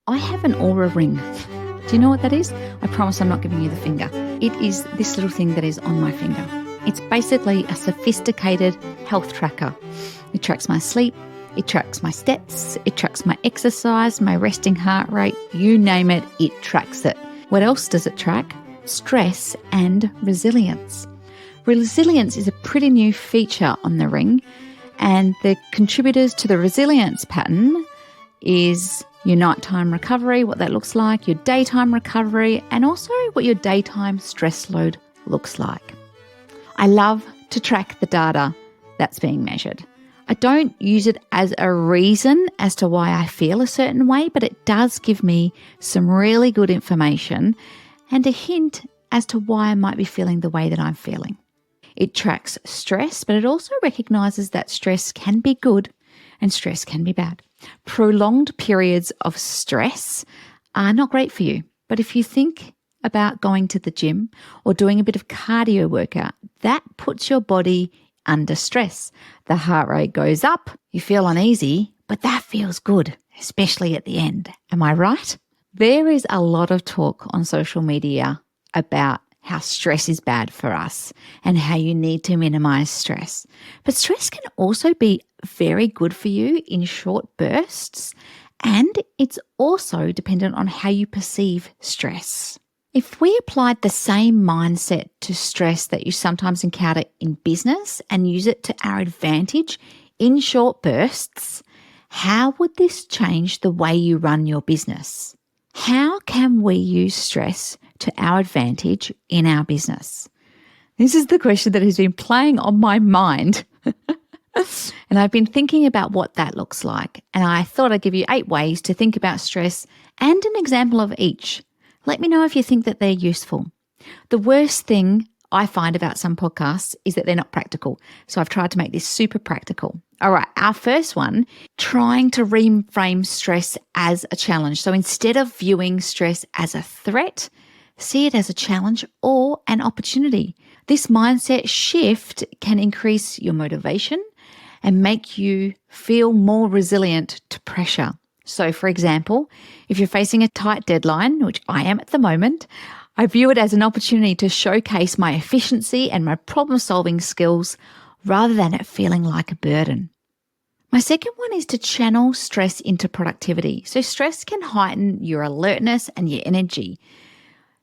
I have an aura ring. Do you know what that is? I promise I'm not giving you the finger. It is this little thing that is on my finger. It's basically a sophisticated health tracker. It tracks my sleep, it tracks my steps, it tracks my exercise, my resting heart rate, you name it, it tracks it. What else does it track? Stress and resilience. Resilience is a pretty new feature on the ring, and the contributors to the resilience pattern is your nighttime recovery, what that looks like, your daytime recovery, and also what your daytime stress load looks like. I love to track the data that's being measured. I don't use it as a reason as to why I feel a certain way, but it does give me some really good information and a hint as to why I might be feeling the way that I'm feeling. It tracks stress, but it also recognises that stress can be good and stress can be bad. Prolonged periods of stress are not great for you, but if you think about going to the gym or doing a bit of cardio workout, that puts your body under stress. The heart rate goes up, you feel uneasy, but that feels good, especially at the end. Am I right? There is a lot of talk on social media about how stress is bad for us and how you need to minimize stress. But stress can also be very good for you in short bursts, and it's also dependent on how you perceive stress. If we applied the same mindset to stress that you sometimes encounter in business and use it to our advantage in short bursts, how would this change the way you run your business? How can we use stress to our advantage in our business? This is the question that has been playing on my mind. And I've been thinking about what that looks like. And I thought I'd give you 8 ways to think about stress and an example of each. Let me know if you think that they're useful. The worst thing I find about some podcasts is that they're not practical. So I've tried to make this super practical. All right, our first one, trying to reframe stress as a challenge. So instead of viewing stress as a threat, see it as a challenge or an opportunity. This mindset shift can increase your motivation and make you feel more resilient to pressure. So for example, if you're facing a tight deadline, which I am at the moment, I view it as an opportunity to showcase my efficiency and my problem-solving skills rather than it feeling like a burden. My second one is to channel stress into productivity. So stress can heighten your alertness and your energy.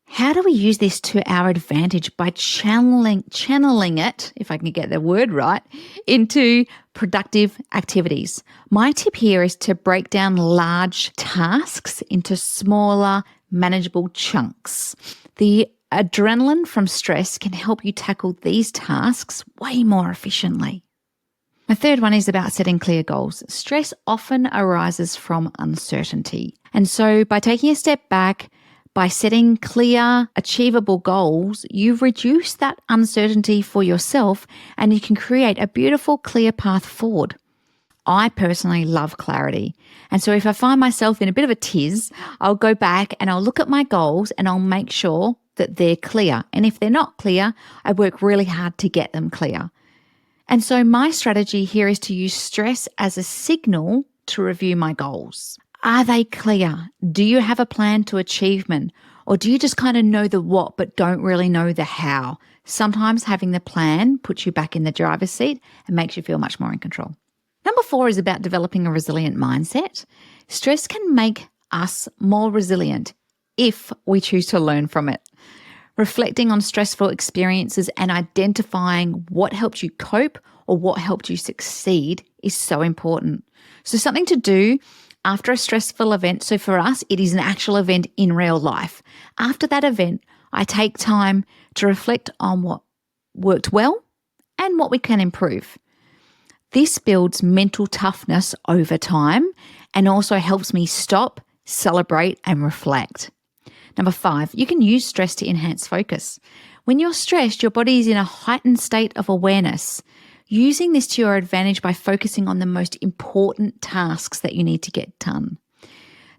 How do we use this to our advantage? By channeling it, if I can get the word right, into productive activities. My tip here is to break down large tasks into smaller, manageable chunks. The adrenaline from stress can help you tackle these tasks way more efficiently. My third one is about setting clear goals. Stress often arises from uncertainty. And so by taking a step back, by setting clear, achievable goals, you reduce that uncertainty for yourself and you can create a beautiful, clear path forward. I personally love clarity. And so if I find myself in a bit of a tiz, I'll go back and I'll look at my goals and I'll make sure that they're clear. And if they're not clear, I work really hard to get them clear. And so my strategy here is to use stress as a signal to review my goals. Are they clear? Do you have a plan to achievement? Or do you just kind of know the what but don't really know the how? Sometimes having the plan puts you back in the driver's seat and makes you feel much more in control. Number 4 is about developing a resilient mindset. Stress can make us more resilient if we choose to learn from it. Reflecting on stressful experiences and identifying what helped you cope or what helped you succeed is so important. So something to do after a stressful event, so for us, it is an actual event in real life. After that event, I take time to reflect on what worked well and what we can improve. This builds mental toughness over time and also helps me stop, celebrate, and reflect. Number 5, you can use stress to enhance focus. When you're stressed, your body is in a heightened state of awareness. Using this to your advantage by focusing on the most important tasks that you need to get done.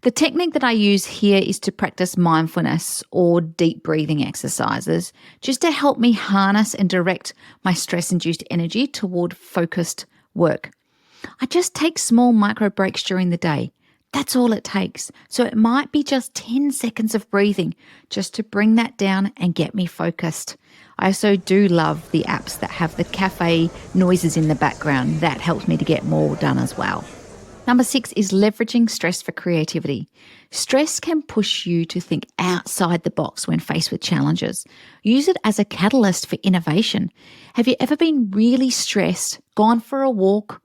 The technique that I use here is to practice mindfulness or deep breathing exercises just to help me harness and direct my stress-induced energy toward focused work. I just take small micro breaks during the day, That's all it takes. So it might be just 10 seconds of breathing just to bring that down and get me focused. I also do love the apps that have the cafe noises in the background. That helps me to get more done as well. Number 6 is leveraging stress for creativity. Stress can push you to think outside the box when faced with challenges. Use it as a catalyst for innovation. Have you ever been really stressed, gone for a walk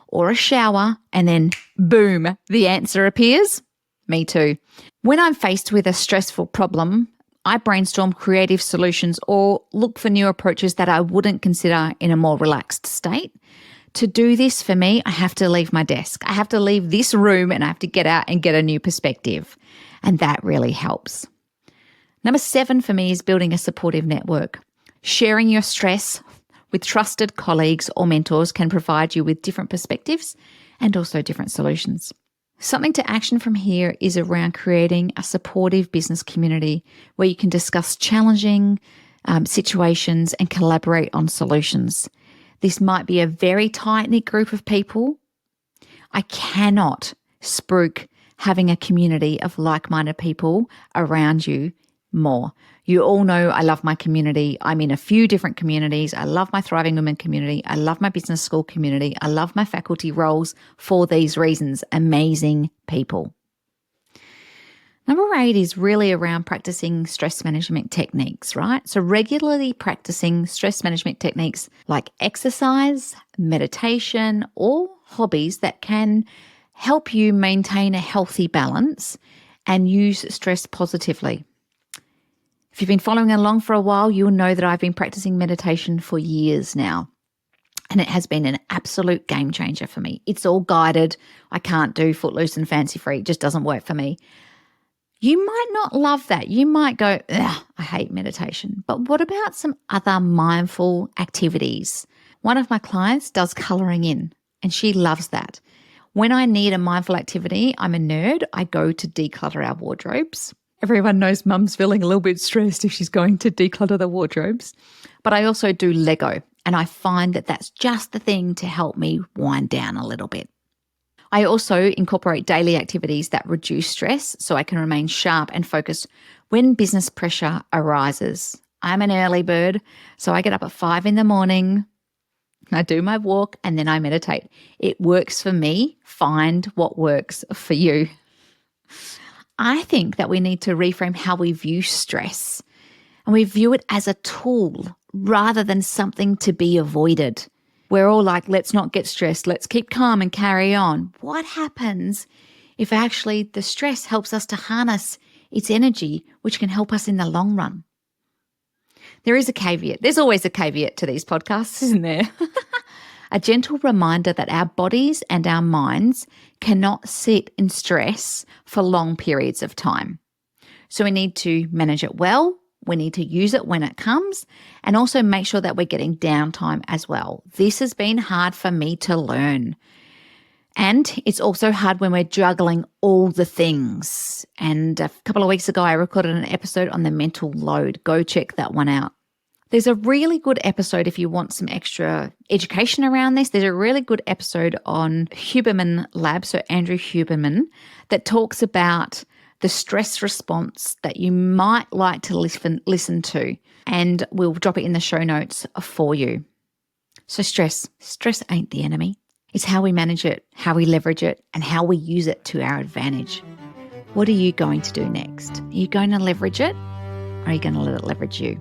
or a shower, and then boom, the answer appears? Me too. When I'm faced with a stressful problem, I brainstorm creative solutions or look for new approaches that I wouldn't consider in a more relaxed state. To do this for me, I have to leave my desk. I have to leave this room and I have to get out and get a new perspective. And that really helps. Number 7 for me is building a supportive network. Sharing your stress with trusted colleagues or mentors can provide you with different perspectives and also different solutions. Something to action from here is around creating a supportive business community where you can discuss challenging situations and collaborate on solutions. This might be a very tight-knit group of people. I cannot spruik having a community of like-minded people around you more. You all know I love my community. I'm in a few different communities. I love my Thriving Women community. I love my business school community. I love my faculty roles for these reasons. Amazing people. Number 8 is really around practicing stress management techniques, right? So regularly practicing stress management techniques like exercise, meditation, or hobbies that can help you maintain a healthy balance and use stress positively. If you've been following along for a while, you'll know that I've been practicing meditation for years now. And it has been an absolute game changer for me. It's all guided. I can't do footloose and fancy free. It just doesn't work for me. You might not love that. You might go, ugh, I hate meditation. But what about some other mindful activities? One of my clients does colouring in, and she loves that. When I need a mindful activity, I'm a nerd. I go to declutter our wardrobes. Everyone knows mum's feeling a little bit stressed if she's going to declutter the wardrobes. But I also do Lego, and I find that that's just the thing to help me wind down a little bit. I also incorporate daily activities that reduce stress so I can remain sharp and focused when business pressure arises. I'm an early bird, so I get up at 5 a.m, I do my walk, and then I meditate. It works for me. Find what works for you. I think that we need to reframe how we view stress, and we view it as a tool rather than something to be avoided. We're all like, let's not get stressed. Let's keep calm and carry on. What happens if actually the stress helps us to harness its energy, which can help us in the long run? There is a caveat. There's always a caveat to these podcasts, isn't there? A gentle reminder that our bodies and our minds cannot sit in stress for long periods of time. So we need to manage it well. We need to use it when it comes and also make sure that we're getting downtime as well. This has been hard for me to learn. And it's also hard when we're juggling all the things. And a couple of weeks ago, I recorded an episode on the mental load. Go check that one out. There's a really good episode if you want some extra education around this. There's a really good episode on Huberman Lab, so Andrew Huberman, that talks about the stress response that you might like to listen to, and we'll drop it in the show notes for you. So stress ain't the enemy. It's how we manage it, how we leverage it, and how we use it to our advantage. What are you going to do next? Are you going to leverage it, or are you going to let it leverage you?